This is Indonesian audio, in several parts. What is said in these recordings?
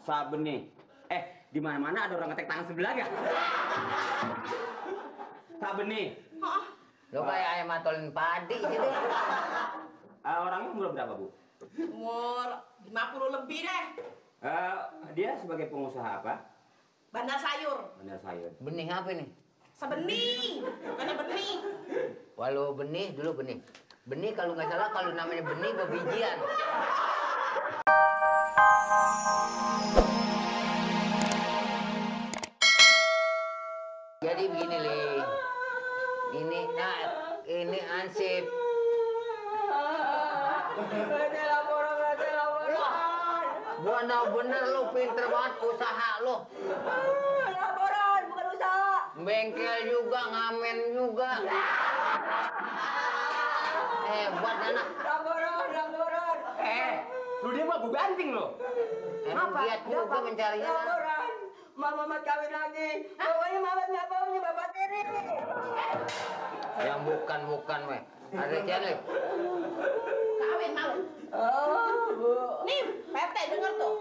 Sabeni. Di mana-mana ada orang ngetek tangan sebelah ya? Sabeni. Lo kayak ayam matolin padi sih deh. Orangnya umur berapa, Bu? Umur 50 lebih deh. Dia sebagai pengusaha apa? Bandar sayur. Bandar sayur. Benih apa nih? Sebenih, bukannya benih. Walau benih dulu benih. Benih kalau nggak salah kalau namanya benih bebijian. Jadi begini Li. Ini ansip. Bener lu pinter banget usaha lu. Laporan, bukan usaha. Bengkel juga, ngamen juga. Hebat anak. Laporan. Lu dia mah gue banting lo. Emang giat juga mencarinya. Laporan. Mamat kawin lagi. Pokoknya Mamat nggak mau punya bapak tiri. Yang bukan weh. Ada channel. Kawin mau. Oh, Bu. Nih, PT denger tuh.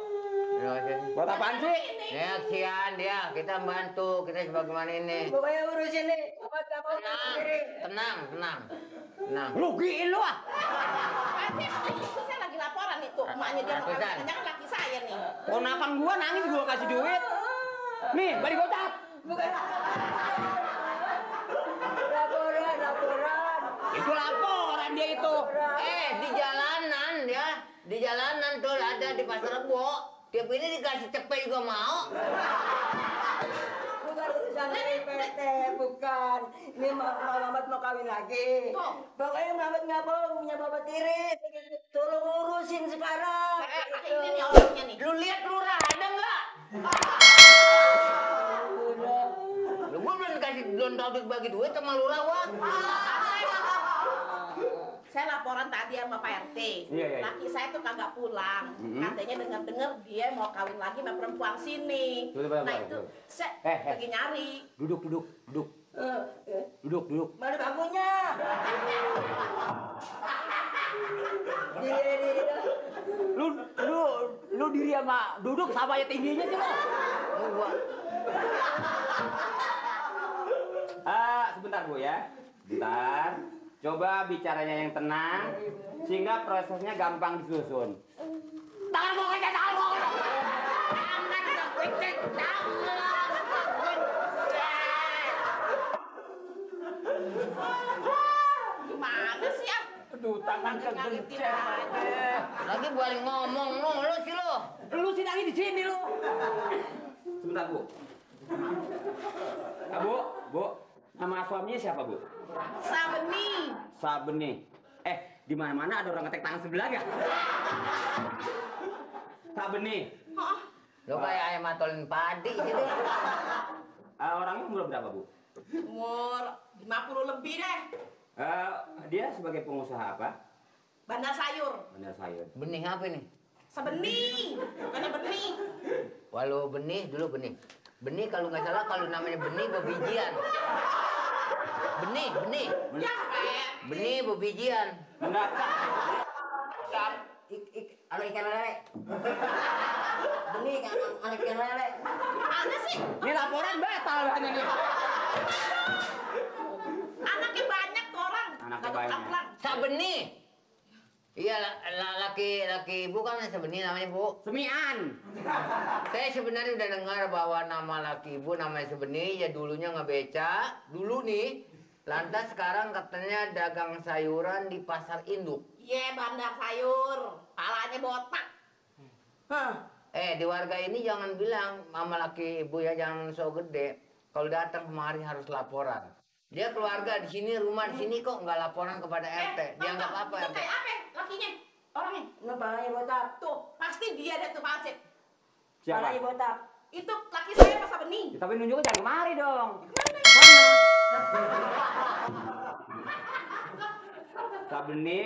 Buat apaan sih? Ya, kesian dia. Kita bantu. Kita sebagaimana ini. Pokoknya urusin nih. Mamat nggak mau punya tiri. Tenang. Rugiin lu ah. Itu saya lagi laporan itu. Emaknya dia mau kawin. Jangan laki saya nih. Ponakan gua nangis gua kasih duit. Nih, balik gocap. Bukan. Laporan. Itu laporan dia itu. Di jalanan tuh ada di Pasar Rebo. Tiap ini dikasih cepet juga mau. Bukan urusan PT, bukan. Ini Mamat mau kawin lagi. Pokoknya Mamat nggak mau punya bapak tiri. Tolong urusin sekarang. Ini nih orangnya nih. Lu lihat lurah ada nggak? Lu gua belum tahu bagi duit sama lurah wah. Saya laporan tadi sama Pak RT. Iya. Laki saya tuh kagak pulang. Katanya dengar-dengar dia mau kawin lagi sama perempuan sini. Nah itu saya lagi nyari. Duduk. Mana bangkunya? Diri. Lu diri sama duduk sama aja tingginya sih lo. Sebentar Bu ya. Bentar. Coba bicaranya yang tenang sehingga prosesnya gampang disusun. Tangan gua kayak tangan gua. Gimana sih ah? Aduh, tangan kegencet aja. Lagi balik ngomong lu sih lo. Lu sidangnya di sini lu. Sebentar Bu. Bu. Nama suaminya siapa Bu? Sabeni. Di mana-mana ada orang ngetek tangan sebelah ya? Sabeni. Lo kayak ayam matolin padi sih deh. Orangnya umur berapa Bu? Umur 50 lebih deh. Dia sebagai pengusaha apa? Bandar sayur. Bandar sayur. Benih apa nih? Sebenih, bukannya benih. Walau benih dulu benih. Benih kalau nggak salah kalau namanya benih bebijian. Benih. Ya, Benih bebijian. Enggak. Ada ikan lele. Benih kan ada ikan lele. Mana sih? Ini laporan batal bahannya nih. Anaknya banyak tuh orang. Anaknya banyak. Sabeni. Iya, laki ibu kan Sabeni namanya Bu. Semian. Saya sebenarnya udah dengar bahwa nama laki ibu namanya Sabeni, ya dulunya ngebeca, dulu nih. Lantas sekarang katanya dagang sayuran di pasar induk. Iya, bandar sayur. Palanya botak. Di warga ini jangan bilang sama laki ibu ya jangan so gede. Kalau datang kemari harus laporan. Dia keluarga di sini, rumah di sini kok nggak laporan kepada RT. Dianggap apa RT? Kayak apa lakinya? Orangnya? Palanya botak. Tuh, pasti dia ada tuh Pak Acep. Siapa? Palanya botak. Itu laki saya Pak Sabeni. Ya, tapi nunjuknya jangan kemari dong. Sabeni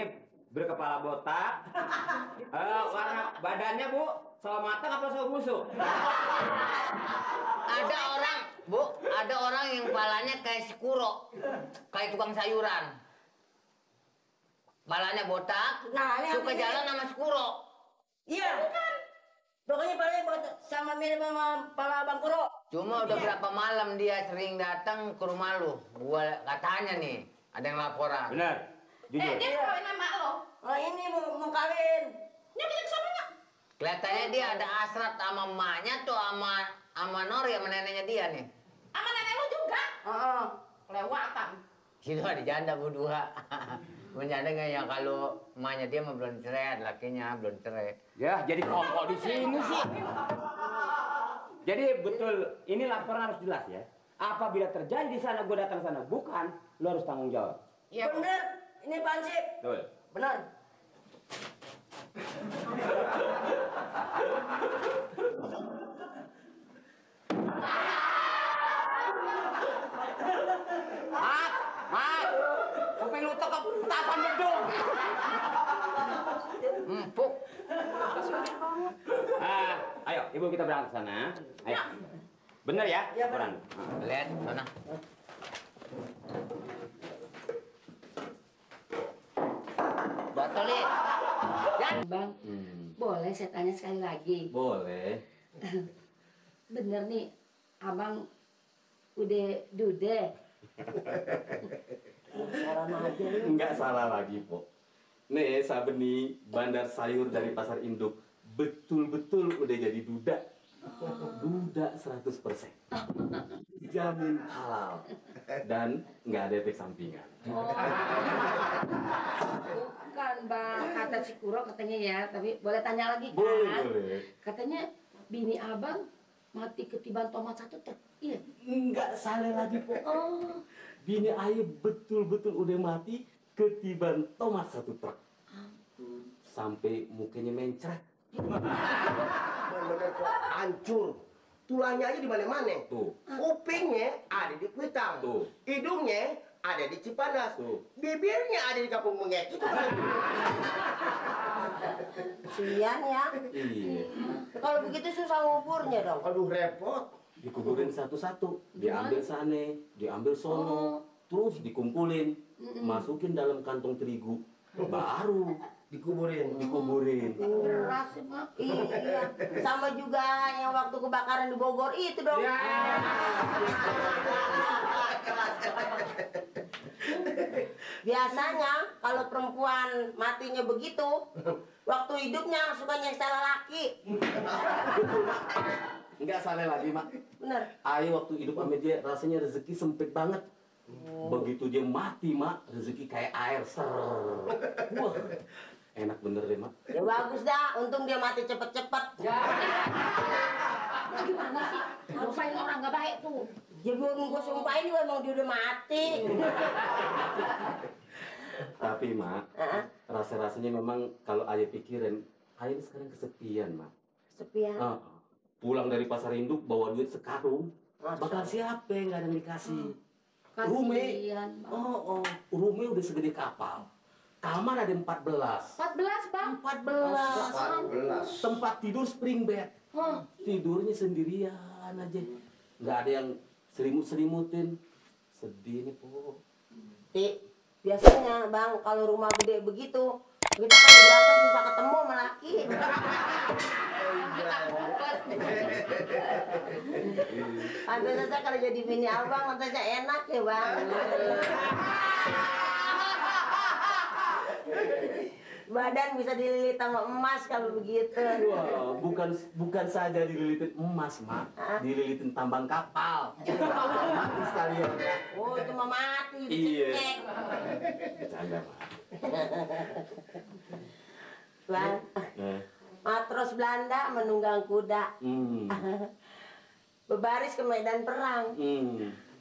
berkepala botak. Warna badannya Bu, sawo matang apa sawo busuk? Ada orang yang kepalanya kayak si Kuro, kayak tukang sayuran. Kepalanya botak, suka jalan sama si Kuro. Iya. Pokoknya paling buat sama mirip sama Pala Bang Kuro. Cuma udah berapa malam dia sering datang ke rumah lu. Gua katanya nih, ada yang laporan. Benar. Jujur. Dia kawin sama lo. Oh ini mau kawin. Dia bisa kesananya. Kelihatannya dia ada hasrat sama emaknya tuh sama Nori sama neneknya dia nih. Sama nenek lo juga. Heeh. Kelewatan. Situ ada janda berdua. Menjanda nggak ya kalau emaknya dia mah belum cerai, lakinya belum cerai. Ya, jadi kongkol di sini sih. Jadi betul, ini laporan harus jelas ya. Apabila terjadi di sana, gue datang sana, bukan, lo harus tanggung jawab. Iya, Bu. Bener. Ini pansip. Betul. Bener. Mat, kuping lu tekep tapan bedung. Empuk. Ayo, ibu kita berangkat ke sana. Ayo. Bener ya? Iya, Laporan. Lihat sana. Botolin. Ya. Bang, boleh saya tanya sekali lagi? Boleh. Bener nih, abang udah dude. Enggak salah lagi, Po. Nih, Sabeni, bandar sayur dari pasar induk betul-betul udah jadi duda. Duda 100%. Jamin halal. Dan nggak ada efek sampingan. Oh, bukan bang, kata si Kuro katanya ya, tapi boleh tanya lagi kan? Boleh. Katanya bini abang mati ketiban tomat satu truk, iya? Enggak salah lagi, Po. Oh, Bini ayah betul-betul udah mati ketiban tomat satu truk. Sampai mukanya mencret. Bener-bener kok hancur. Tulangnya aja di mana-mana. Tuh. Kupingnya ada di Kuitang. Tuh. Hidungnya ada di Cipanas. Tuh. Bibirnya ada di Kampung Mengek. Itu kan. Kasihan ya. Iya. Kalau begitu susah nguburnya dong. Aduh repot. Dikuburin satu-satu. Diambil sana, diambil sono. Terus dikumpulin. Masukin dalam kantong terigu. Baru Dikuburin. dikuburin. beras sih bang. Iya. Sama juga yang waktu kebakaran di Bogor itu dong. Biasanya kalau perempuan matinya begitu, waktu hidupnya suka nyeksa laki. Enggak salah lagi, Mak. Bener. Ayo waktu hidup sama dia rasanya rezeki sempit banget. Begitu dia mati, Mak, rezeki kayak air ser. Wah, enak bener deh, Mak. Ya bagus dah, untung dia mati cepet-cepet. Gimana sih? Ngusain orang gak baik tuh. Ya gue sumpahin juga emang dia udah mati. Tapi, Mak, rasa-rasanya memang kalau ayah pikirin, ayah sekarang kesepian, Mak. Sepian. Pulang dari pasar induk bawa duit sekarung, bakal siapa yang nggak ada yang dikasih? Kasihan bang. Rumi udah segede kapal. Kamar ada 14. 14 bang. 14. Tempat tidur spring bed. Tidurnya sendirian aja. Nggak ada yang selimut-selimutin. Sedih nih, Po. Ti, biasanya bang kalau rumah gede begitu, kita kan berantem susah ketemu sama laki. Pantas saja kalau jadi bini abang, pantas saja enak ya bang. Badan bisa dililit sama emas kalau begitu. Wah, bukan saja dililitin emas, Mak. Dililitin tambang kapal. Mati sekalian. Oh itu mah mati, Iya. dicekek. Bercanda, Mak. Bang, matros Belanda menunggang kuda. Berbaris ke medan perang.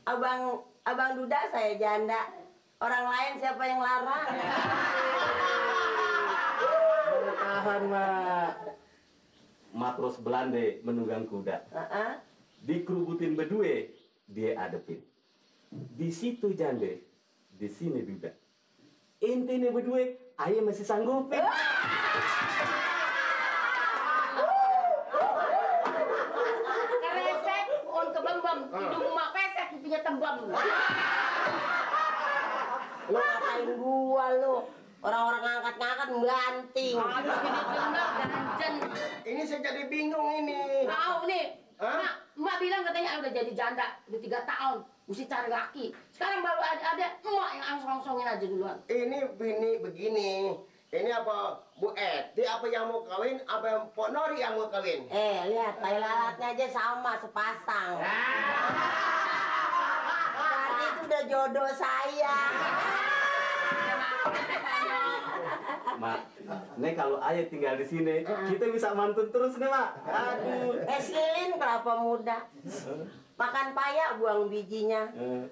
Abang Duda saya janda. Orang lain siapa yang larang? Tahan, Mak. Matros Belanda menunggang kuda. Dikerubutin berdua, dia adepin. Di situ jande, di sini Duda. Intinya berdua, ayah masih sanggupin. Keresek, on kebembem. Hidung mak pesek, pipinya tembem. Lu ngapain gua lu? Orang-orang ngangkat-ngangkat banting. Harus gini bener ganjen. Ini saya jadi bingung ini. Tahu nih, Hah? Mak bilang katanya udah jadi janda, udah 3 tahun, mesti cari laki. Sekarang baru ada emak yang angsong-angsongin aja duluan. Ini bini begini. Ini apa Bu Eti apa yang mau kawin? Apa yang Pok Nori yang mau kawin? Lihat, tai lalatnya aja sama sepasang. Berarti itu udah jodoh saya. Mak, nih kalau ayah tinggal di sini, kita bisa mantun terus nih, Mak. Aduh. Eslin kelapa muda. Makan payak buang bijinya. Eh.